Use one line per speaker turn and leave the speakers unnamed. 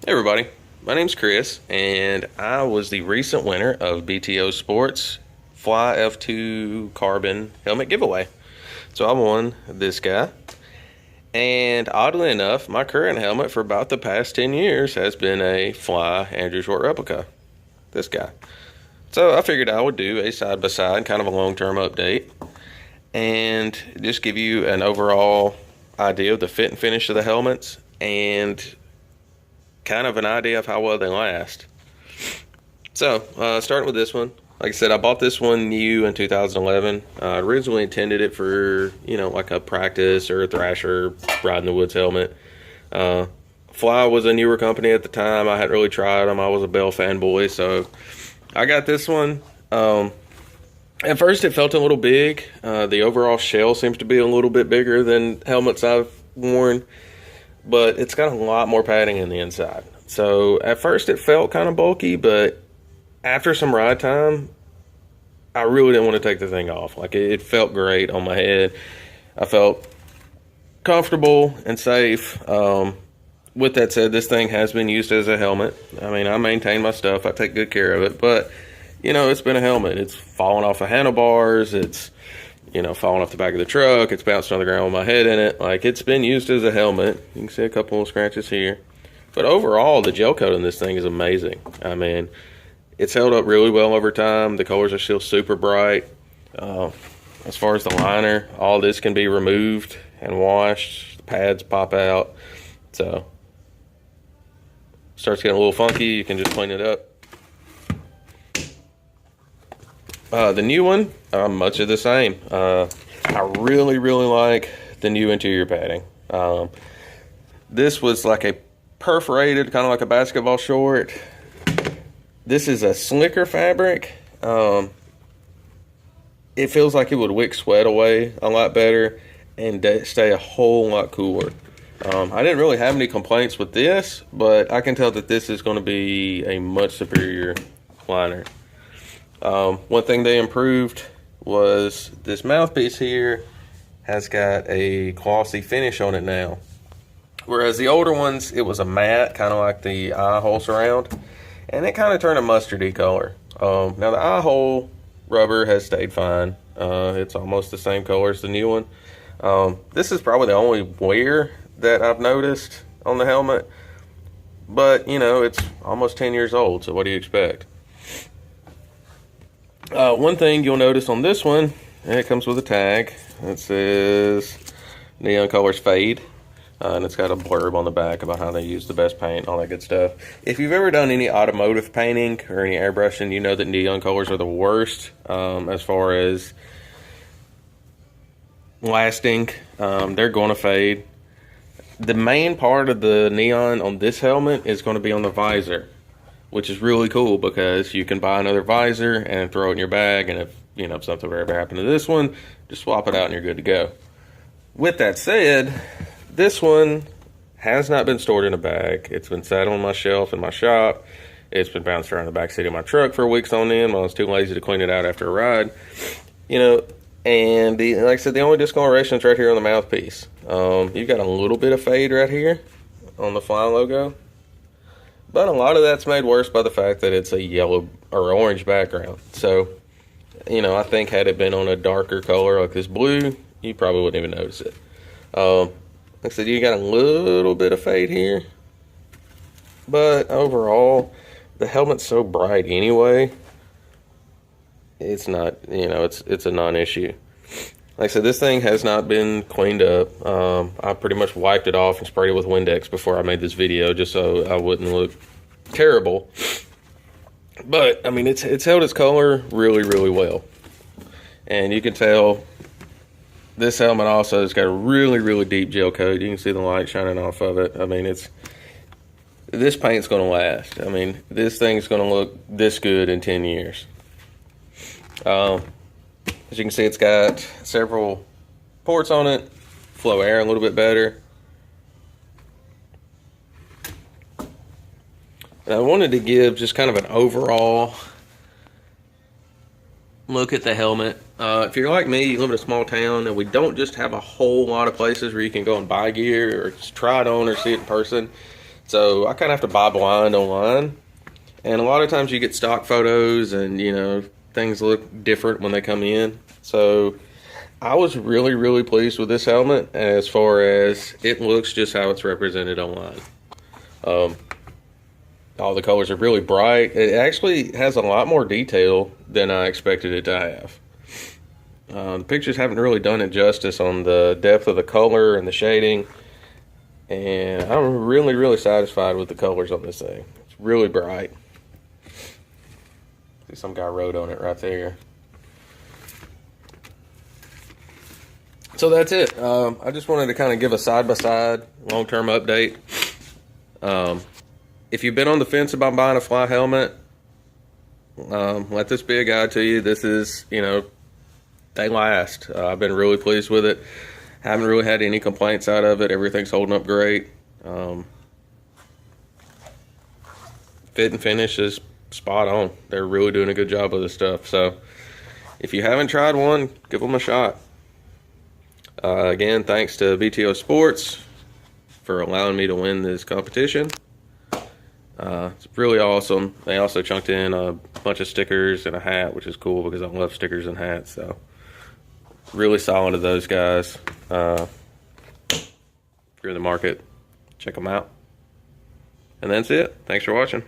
Hey everybody, my name's Chris, and I was the recent winner of BTO Sports Fly F2 Carbon Helmet Giveaway. So I won this guy, and oddly enough, my current helmet for about the past 10 years has been a Fly Andrew Short replica. This guy. So I figured I would do a side-by-side, kind of a long-term update, and just give you an overall idea of the fit and finish of the helmets, and kind of an idea of how well they last. So, starting with this one, like I said, I bought this one new in 2011. I originally intended it for, like a practice or a Thrasher ride in the woods helmet. Fly was a newer company at the time. I hadn't really tried them. I was a Bell fanboy, so I got this one. At first, it felt a little big. The overall shell seems to be a little bit bigger than helmets I've worn, but it's got a lot more padding in the inside. So at first it felt kind of bulky, but after some ride time, I really didn't want to take the thing off. Like, it felt great on my head. I felt comfortable and safe. With that said, this thing has been used as a helmet. I mean, I maintain my stuff. I take good care of it, but it's been a helmet. It's fallen off of handlebars. It's falling off the back of the truck. It's bounced on the ground with my head in it. Like, it's been used as a helmet. You can see a couple of scratches here. But overall, the gel coat in this thing is amazing. I mean, it's held up really well over time. The colors are still super bright. As far as the liner, all this can be removed and washed. The pads pop out. So, starts getting a little funky. You can just clean it up. The new one, much of the same. I really, really like the new interior padding. This was like a perforated, kind of like a basketball short. This is a slicker fabric. It feels like it would wick sweat away a lot better and stay a whole lot cooler. I didn't really have any complaints with this, but I can tell that this is going to be a much superior liner. One thing they improved was this mouthpiece here has got a glossy finish on it now. Whereas the older ones, it was a matte, kind of like the eye hole surround, and it kind of turned a mustardy color. Now the eye hole rubber has stayed fine. It's almost the same color as the new one. This is probably the only wear that I've noticed on the helmet, but it's almost 10 years old, so what do you expect? One thing you'll notice on this one, it comes with a tag. It says Neon Colors Fade, and it's got a blurb on the back about how they use the best paint and all that good stuff. If you've ever done any automotive painting or any airbrushing, you know that neon colors are the worst as far as lasting. They're going to fade. The main part of the neon on this helmet is going to be on the visor, which is really cool because you can buy another visor and throw it in your bag, and if something ever happened to this one, just swap it out and you're good to go. With that said, this one has not been stored in a bag. It's been sat on my shelf in my shop. It's been bounced around the back seat of my truck for weeks on end while I was too lazy to clean it out after a ride. And like I said, the only discoloration is right here on the mouthpiece. You've got a little bit of fade right here on the Fly logo. But a lot of that's made worse by the fact that it's a yellow or orange background. So, I think had it been on a darker color like this blue, you probably wouldn't even notice it. Like I said, you got a little bit of fade here. But overall, the helmet's so bright anyway, it's not, it's a non-issue. Like I said, this thing has not been cleaned up. I pretty much wiped it off and sprayed it with Windex before I made this video, just so I wouldn't look terrible. But, I mean, it's held its color really, really well. And you can tell this helmet also has got a really, really deep gel coat. You can see the light shining off of it. I mean, this paint's going to last. I mean, this thing's going to look this good in 10 years. As you can see, it's got several ports on it, flow air a little bit better. And I wanted to give just kind of an overall look at the helmet. If you're like me, you live in a small town, and we don't just have a whole lot of places where you can go and buy gear or just try it on or see it in person. So I kind of have to buy blind online. And a lot of times you get stock photos and, things look different when they come in. So I was really, really pleased with this helmet as far as it looks just how it's represented online. All the colors are really bright. It actually has a lot more detail than I expected it to have. The pictures haven't really done it justice on the depth of the color and the shading. And I'm really, really satisfied with the colors on this thing. It's really bright. See, some guy wrote on it right there. So that's it. I just wanted to kind of give a side-by-side long-term update. If you've been on the fence about buying a fly helmet, let this be a guide to you. This is, they last. I've been really pleased with it. Haven't really had any complaints out of it. Everything's holding up great. Fit and finish is spot on. They're really doing a good job with this stuff. So if you haven't tried one, give them a shot. Again, thanks to BTO Sports for allowing me to win this competition. It's really awesome. They also chunked in a bunch of stickers and a hat, which is cool because I love stickers and hats. So really solid of those guys. If you're in the market, check them out. And that's it. Thanks for watching.